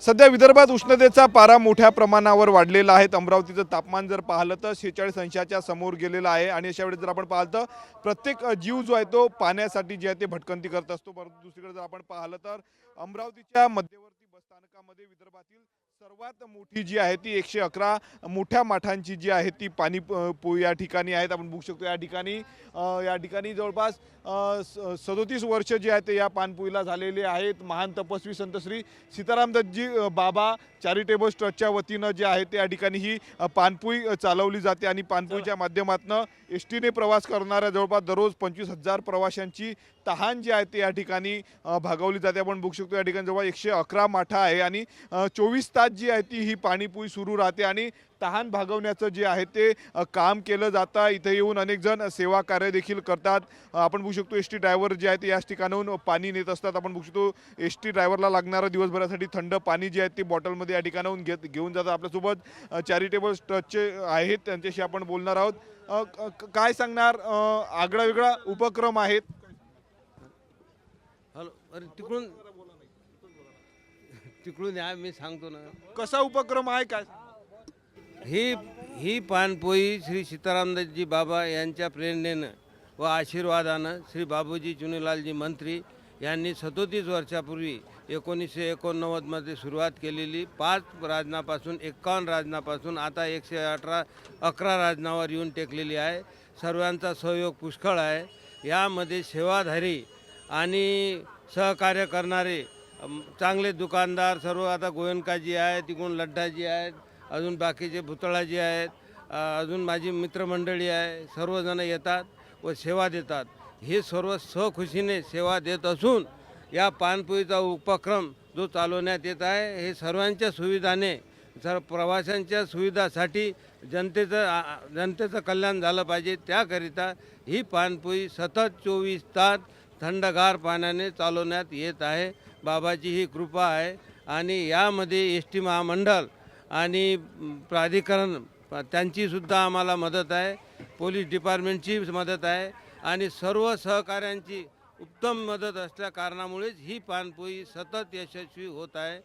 सध्या विदर्भात उष्णतेचा पारा मोठ्या प्रमाणावर वाढलेला आहे। अमरावतीचं तापमान जर पाहिलं तर 46 अंशाच्या समोर गेलेलं आहे आणि अशा वेळेस जर आपण पाहिलं तर प्रत्येक जीव जो आहे तो पाण्यासाठी जे आहे ते भटकंती करत असतो। परंतु दुसरीकडे जर आपण पाहिलं तर अमरावतीच्या मध्यवर्ती बसस्थानकामध्ये विदर्भातील सर्वात मोठी जी आहे ती 111 मोठ्या माठांची जी आहे ती पाणी पोई या ठिकाणी आहेत। आपण बघू शकतो या ठिकाणी जवळपास 37 वर्ष जे आहे ते या पाणपोईला झालेले आहेत। महान तपस्वी संत श्री सीतारामदत्तजी बाबा चॅरिटेबल ट्रस्टच्या वतीनं जे आहे ते या ठिकाणी ही पाणपोई चालवली जाते आणि पाणपोईच्या माध्यमातून एसटीने प्रवास करणाऱ्या जवळपास दररोज 25,000 प्रवाशांची तहान जी आहे ते या ठिकाणी भागवली जाते। आपण बघू शकतो या ठिकाणी जवळ 111 माठा आहे आणि 24 तास जी आहे ती ही पाणीपोई सुरू राहते आणि तहान भागवण्याचं जे आहे ते काम केलं जातं। इथे येऊन अनेक जण सेवा कार्य देखील करतात। आपण बघू शकतो एसटी ड्रायव्हर जे आहे ते याच ठिकाणाहून पाणी नेत असतात। आपण बघू शकतो एसटी ड्रायव्हरला लागणारं दिवसभरासाठी थंड पाणी जे आहे ते बॉटलमध्ये या ठिकाणाहून घेऊन जातात। आपल्यासोबत चॅरिटेबल ट्रस्टचे आहेत, त्यांच्याशी आपण बोलणार आहोत। काय सांगणार, आगळा वेगळा उपक्रम आहेत? हॅलो, अरे तिकडून तिकडून या, मी सांगतो ना। कसा उपक्रम आहे, काय? ही पाणपोई श्री सीतारामदत्तजी बाबा यांच्या प्रेरणेनं व आशीर्वादानं श्री बाबूजी चुनीलालजी मंत्री यांनी 37 वर्षापूर्वी 1989मध्ये सुरुवात केलेली 5 राजनापासून 51 राजनापासून आता 111 राजनावर येऊन टेकलेली आहे। सर्वांचा सहयोग पुष्कळ आहे। यामध्ये सेवाधारी आणि सहकार्य करणारे चांगले दुकानदार सर्व, आता गोयंकाजी आहेत, तिकडून लड्डाजी आहेत, अजून बाकीचे भुतळाजी आहेत, अजून माझी मित्रमंडळी आहे, सर्वजण येतात व सेवा देतात। हे सर्व सहखुशीने सेवा देत असून या पाणपोईचा उपक्रम जो चालवण्यात येत आहे हे सर्वांच्या सुविधाने, प्रवाशांच्या सुविधासाठी जनतेचं कल्याण झालं पाहिजे, त्याकरिता ही पाणपोई सतत 24 तास थंडगार पाण्याने चालवण्यात येत आहे। बाबाची ही कृपा आहे आणि यामध्ये एस टी महामंडळ आणि प्राधिकरण त्यांचीसुद्धा आम्हाला मदत आहे, पोलीस डिपार्टमेंटची मदत आहे आणि सर्व सहकाऱ्यांची उत्तम मदत असल्या कारणामुळेच ही पाणपोई सतत यशस्वी होत आहे।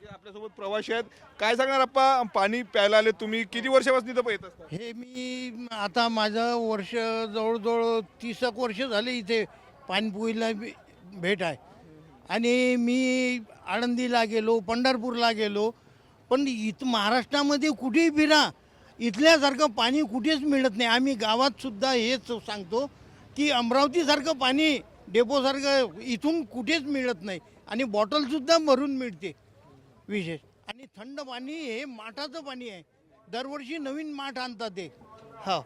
आपल्यासोबत प्रवासी आहेत, काय सांगणार आप्पा? पाणी प्यायला आले तुम्ही, किती वर्षापासून इथं येत असता? हे मी आता माझं वर्ष जवळजवळ 30 वर्ष झाले इथे पाणपोईला भेट आहे आणि मी आळंदीला गेलो, पंढरपूरला गेलो, पण इथं महाराष्ट्रामध्ये कुठेही फिरा इथल्यासारखं पाणी कुठेच मिळत नाही। आम्ही गावातसुद्धा हेच सांगतो की अमरावतीसारखं पाणी डेपोसारखं इथून कुठेच मिळत नाही आणि बॉटलसुद्धा भरून मिळते विशेष। आणि थंड पाणी हे माठाचं पाणी आहे, दरवर्षी नवीन माठ आणतात ते। हा,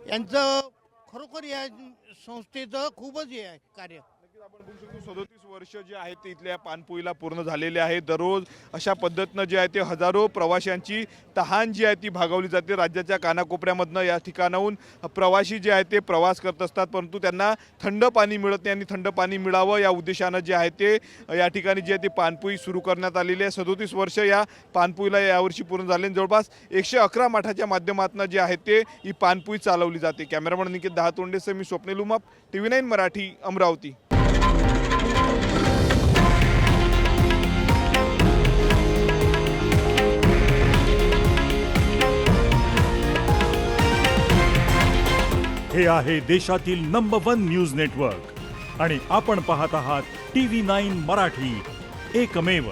यांचं खरोखर या संस्थेचं खूपच हे आहे कार्य। आपण बघू शकतो 37 वर्ष जे आहेत ते इथल्या पाणपोईला पूर्ण झालेले आहे। दररोज अशा पद्धतीनं जे आहे ते हजारो प्रवाशांची तहान जी आहे ती भागवली जाते। राज्याच्या कानाकोपऱ्यामधनं या ठिकाणाहून प्रवासी जे आहेत ते प्रवास करत असतात, परंतु त्यांना थंड पाणी मिळत नाही आणि थंड पाणी मिळावं या उद्देशानं जे आहे ते या ठिकाणी जे आहे ते पाणपोई सुरू करण्यात आलेली आहे। 37 वर्ष या पाणपोईला यावर्षी पूर्ण झाले। जवळपास 111 माठाच्या माध्यमातून जे आहे ते ही पाणपोई चालवली जाते। कॅमेरामन निकेत दहातोंडेसह मी स्वप्नील उमाप, TV9 मराठी, अमरावती। हे आहे देशातील नंबर 1 न्यूज नेटवर्क आणि आपण पाहत आहात TV9 मराठी, एकमेव।